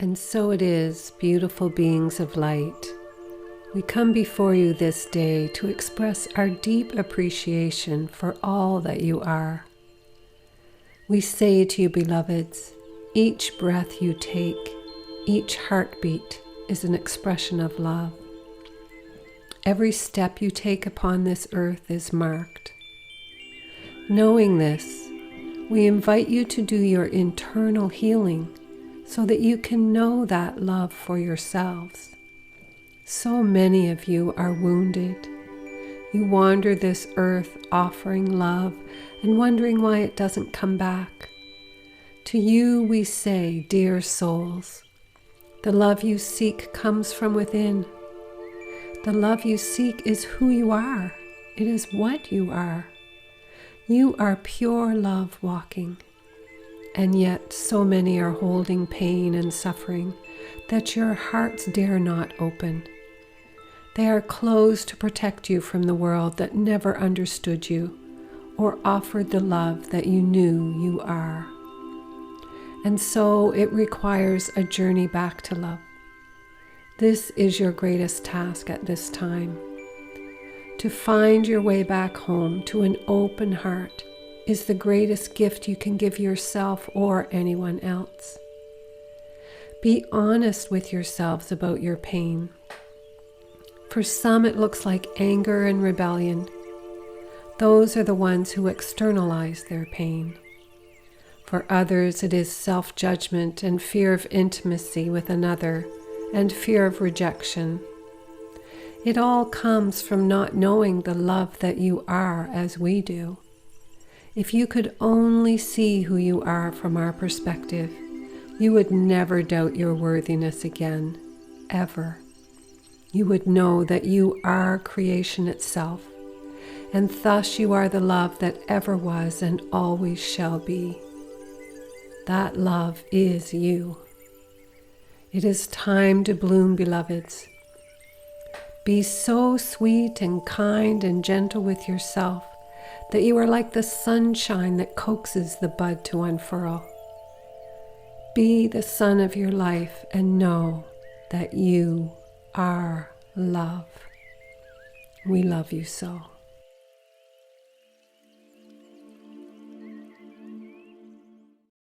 And so it is, beautiful beings of light. We come before you this day to express our deep appreciation for all that you are. We say to you, beloveds, each breath you take, each heartbeat is an expression of love. Every step you take upon this earth is marked. Knowing this, we invite you to do your internal healing so that you can know that love for yourselves. So many of you are wounded. You wander this earth offering love and wondering why it doesn't come back. To you we say, dear souls, the love you seek comes from within. The love you seek is who you are. It is what you are. You are pure love walking. And yet so many are holding pain and suffering that your hearts dare not open. They are closed to protect you from the world that never understood you or offered the love that you knew you are. And so it requires a journey back to love. This is your greatest task at this time. To find your way back home to an open heart is the greatest gift you can give yourself or anyone else. Be honest with yourselves about your pain. For some, it looks like anger and rebellion. Those are the ones who externalize their pain. For others, it is self-judgment and fear of intimacy with another and fear of rejection. It all comes from not knowing the love that you are as we do. If you could only see who you are from our perspective, you would never doubt your worthiness again, ever. You would know that you are creation itself, and thus you are the love that ever was and always shall be. That love is you. It is time to bloom, beloveds. Be so sweet and kind and gentle with yourself that you are like the sunshine that coaxes the bud to unfurl. Be the sun of your life and know that you are love. We love you so.